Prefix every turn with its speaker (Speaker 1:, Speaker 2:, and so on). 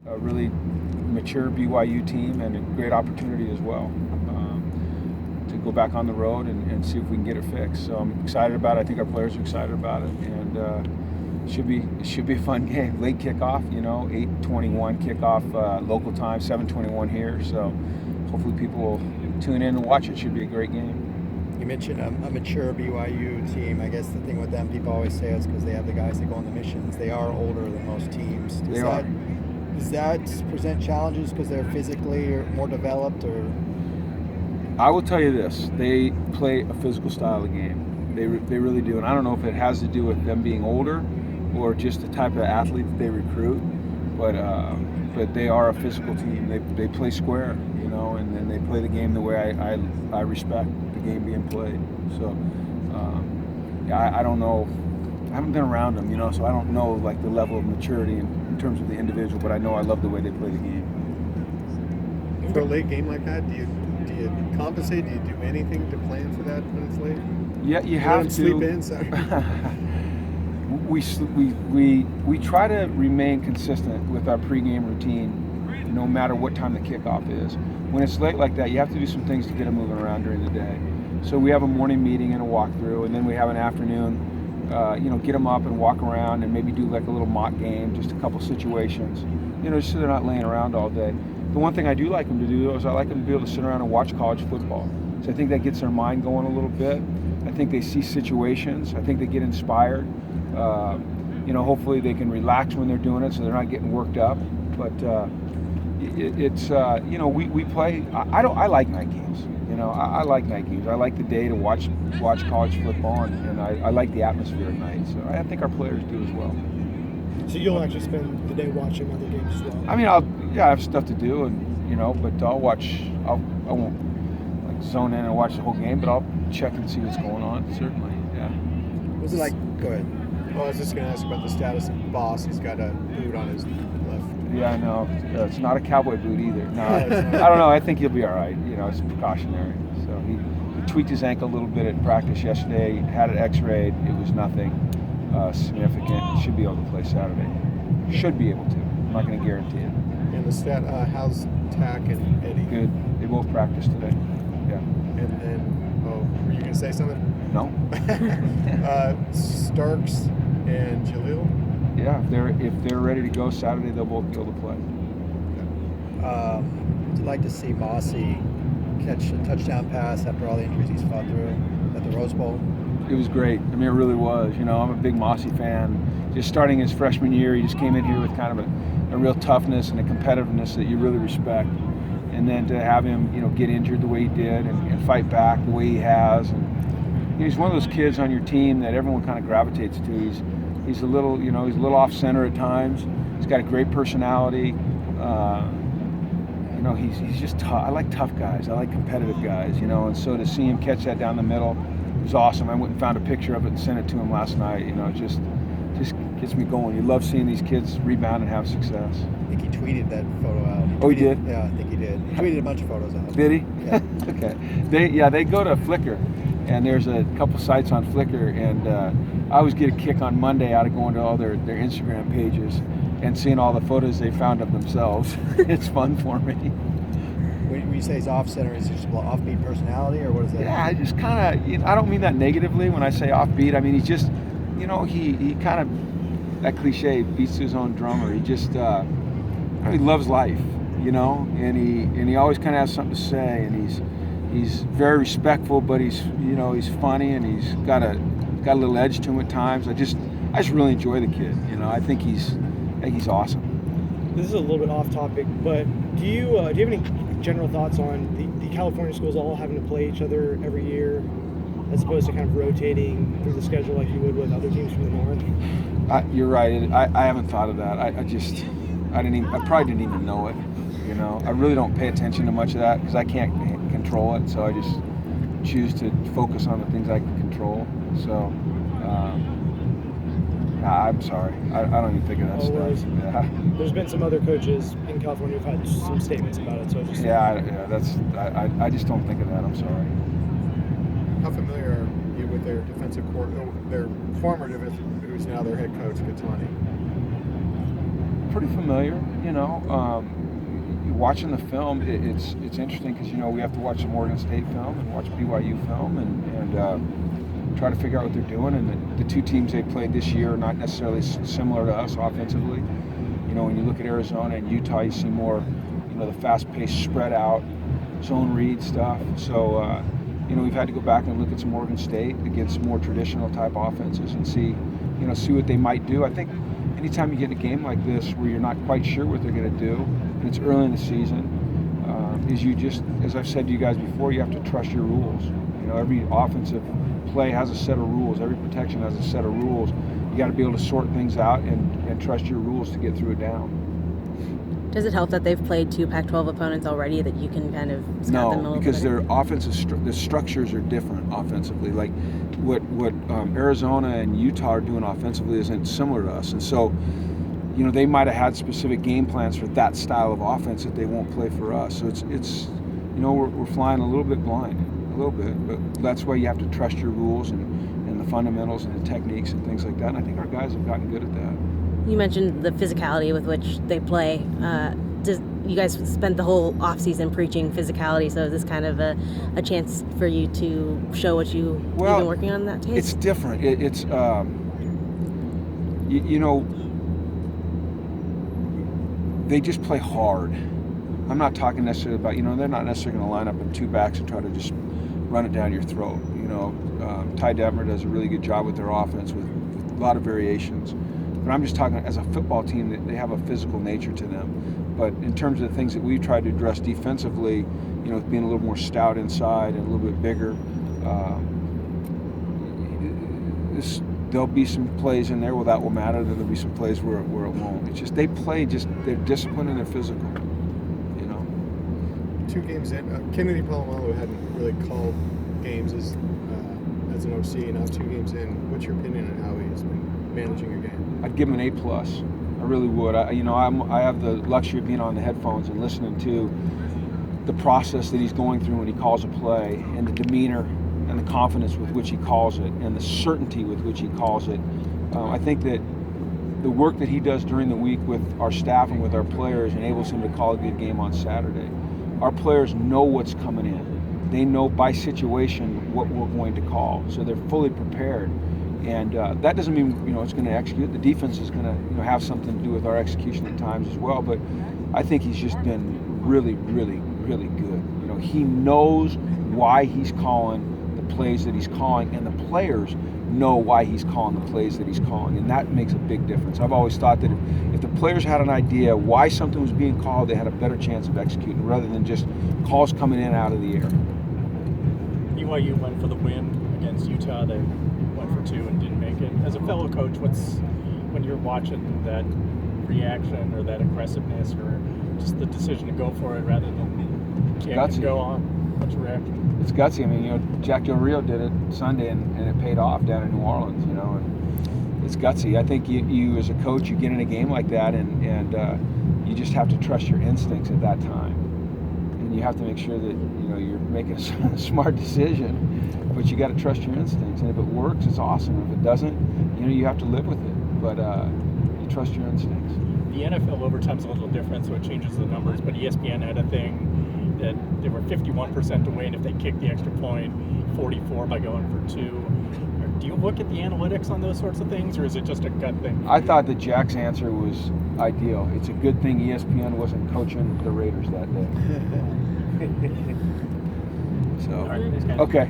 Speaker 1: a really mature BYU team and a great opportunity as well to go back on the road and see if we can get it fixed. So I'm excited about it. I think our players are excited about it, and it should be a fun game. Late kickoff, 8:21 kickoff local time, 7:21 here. So hopefully people will tune in and watch it. It should be a great game.
Speaker 2: You mentioned a mature BYU team. I guess the thing with them, people always say it's because they have the guys that go on the missions. They are older than most teams. Does that present challenges because they're physically more developed, or?
Speaker 1: I will tell you this: they play a physical style of game. They really do, and I don't know if it has to do with them being older or just the type of athlete that they recruit. But they are a physical team. They play square, and then they play the game the way I respect the game being played. So I don't know. I haven't been around them, so I don't know like the level of maturity in terms of the individual. But I know I love the way they play the game.
Speaker 3: For a late game like that, do you compensate? Do you do anything to plan for that when it's late?
Speaker 1: Yeah, you have to
Speaker 3: sleep in. Sorry.
Speaker 1: We try to remain consistent with our pregame routine, no matter what time the kickoff is. When it's late like that, you have to do some things to get them moving around during the day. So we have a morning meeting and a walkthrough, and then we have an afternoon. Get them up and walk around and maybe do like a little mock game, just a couple situations. Just so they're not laying around all day. The one thing I do like them to do is I like them to be able to sit around and watch college football. So I think that gets their mind going a little bit. I think they see situations. I think they get inspired. Hopefully they can relax when they're doing it, so they're not getting worked up. But we play. I like night games. I like night games. I like the day to watch college football, and I like the atmosphere at night. So I think our players do as well.
Speaker 4: So you'll actually spend the day watching other games as well?
Speaker 1: I mean, I have stuff to do, and but I'll watch. I won't like zone in and watch the whole game, but I'll check and see what's going on. Certainly, yeah.
Speaker 2: Was it like? Go ahead.
Speaker 3: Well, I was just going to ask about the status of Boss. He's got a boot on his left.
Speaker 1: Yeah, I know. It's not a cowboy boot either. No, I don't know. I think he'll be all right. It's precautionary. So he tweaked his ankle a little bit at practice yesterday. Had it X-rayed. It was nothing significant. Should be able to play Saturday. Should be able to. I'm not going to guarantee it.
Speaker 3: And the how's Tack and Eddie?
Speaker 1: Good. They both practiced today. Yeah.
Speaker 3: And then, were you going to say something?
Speaker 1: No.
Speaker 3: Starks and Jaleel?
Speaker 1: Yeah, if they're ready to go Saturday, they'll both be able to play.
Speaker 2: Would you like to see Mossy catch a touchdown pass after all the injuries he's fought through at the Rose Bowl?
Speaker 1: It was great. I mean, it really was. I'm a big Mossy fan. Just starting his freshman year, he just came in here with kind of a real toughness and a competitiveness that you really respect. And then to have him, get injured the way he did and fight back the way he has. And he's one of those kids on your team that everyone kind of gravitates to. He's a little, he's a little off center at times. He's got a great personality. He's just tough. I like tough guys. I like competitive guys, and so to see him catch that down the middle was awesome. I went and found a picture of it and sent it to him last night. Just gets me going. You love seeing these kids rebound and have success.
Speaker 2: I think he tweeted that photo out.
Speaker 1: Oh, he did?
Speaker 2: Yeah, I think he did. He tweeted a bunch of photos out.
Speaker 1: Did he?
Speaker 2: Yeah.
Speaker 1: Okay. They go to Flickr, and there's a couple sites on Flickr, and I always get a kick on Monday out of going to all their Instagram pages and seeing all the photos they found of themselves. It's fun for me.
Speaker 2: When you say he's off center, is he just offbeat personality, or what is that?
Speaker 1: Yeah, I just kind of, I don't mean that negatively when I say offbeat. I mean, he's just, he kind of, that cliche, beats his own drummer. He just, he loves life, and he always kind of has something to say, and he's very respectful, but he's funny, and he's got a little edge to him at times. I just really enjoy the kid. I think he's awesome.
Speaker 4: This is a little bit off topic, but do you have any general thoughts on the California schools all having to play each other every year, as opposed to kind of rotating through the schedule like you would with other teams from the north?
Speaker 1: You're right. I haven't thought of that. I probably didn't even know it. I really don't pay attention to much of that because I can't control it. So I just choose to focus on the things I can control. So I'm sorry. I don't even think of that stuff. Yeah.
Speaker 4: There's been some other coaches in California who've had some statements about it. So just
Speaker 1: I just don't think of that. I'm sorry.
Speaker 3: How familiar are you with their defensive their former defensive, who's now their head coach, Gattani?
Speaker 1: Pretty familiar. Watching the film, it's interesting because we have to watch some Oregon State film and watch BYU film and try to figure out what they're doing. And the two teams they played this year are not necessarily similar to us offensively. When you look at Arizona and Utah, you see more, the fast-paced, spread out, zone read stuff. So, we've had to go back and look at some Oregon State against more traditional type offenses and see what they might do. I think anytime you get in a game like this where you're not quite sure what they're going to do, and it's early in the season, as I've said to you guys before, you have to trust your rules. Every offensive play has a set of rules. Every protection has a set of rules. You got to be able to sort things out and trust your rules to get through it down.
Speaker 5: Does it help that they've played 2 Pac-12 opponents already, that you can kind of scout them a little bit?
Speaker 1: No, because their offensive the structures are different offensively. Like what Arizona and Utah are doing offensively isn't similar to us, and so they might have had specific game plans for that style of offense that they won't play for us. So it's we're flying a little bit blind, but that's why you have to trust your rules and the fundamentals and the techniques and things like that. And I think our guys have gotten good at that.
Speaker 5: You mentioned the physicality with which they play. You guys spent the whole offseason preaching physicality, so is this kind of a chance for you to show what you've been working on in that tape?
Speaker 1: It's different. It's they just play hard. I'm not talking necessarily about, they're not necessarily going to line up in 2 backs and try to just run it down your throat. Ty Detmer does a really good job with their offense with a lot of variations. But I'm just talking as a football team that they have a physical nature to them. But in terms of the things that we've tried to address defensively, with being a little more stout inside and a little bit bigger, there'll be some plays in there where that will matter. There'll be some plays where it won't. It's just they're disciplined and they're physical.
Speaker 3: 2 games in, Kennedy Palomalo hadn't really called games as an OC. Now 2 games in, what's your opinion on how he's been managing your game?
Speaker 1: I'd give him an A+. I really would. I have the luxury of being on the headphones and listening to the process that he's going through when he calls a play, and the demeanor and the confidence with which he calls it, and the certainty with which he calls it. I think that the work that he does during the week with our staff and with our players enables him to call a good game on Saturday. Our players know what's coming in. They know by situation what we're going to call, so they're fully prepared. And that doesn't mean it's going to execute. The defense is going to have something to do with our execution at times as well. But I think he's just been really, really, really good. He knows why he's calling the plays that he's calling, and the players know why he's calling the plays that he's calling, and that makes a big difference. I've always thought that if the players had an idea why something was being called, they had a better chance of executing rather than just calls coming in out of the air.
Speaker 6: BYU went for the win against Utah. They went for 2 and didn't make it. As a fellow coach, when you're watching that reaction or that aggressiveness or just the decision to go for it rather than kick and go on, what's your reaction?
Speaker 1: It's gutsy. Jack Del Rio did it Sunday, and it paid off down in New Orleans, and it's gutsy. I think you as a coach, you get in a game like that, and you just have to trust your instincts at that time. And you have to make sure that, you're making a smart decision, but you got to trust your instincts. And if it works, it's awesome. If it doesn't, you have to live with it, but you trust your instincts.
Speaker 6: The NFL overtime's a little different, so it changes the numbers, but ESPN had a thing that they were 51% to win if they kicked the extra point, 44 by going for 2. Do you look at the analytics on those sorts of things, or is it just a gut thing?
Speaker 1: I thought that Jack's answer was ideal. It's a good thing ESPN wasn't coaching the Raiders that day. So,
Speaker 6: All right, thanks, guys.
Speaker 1: okay.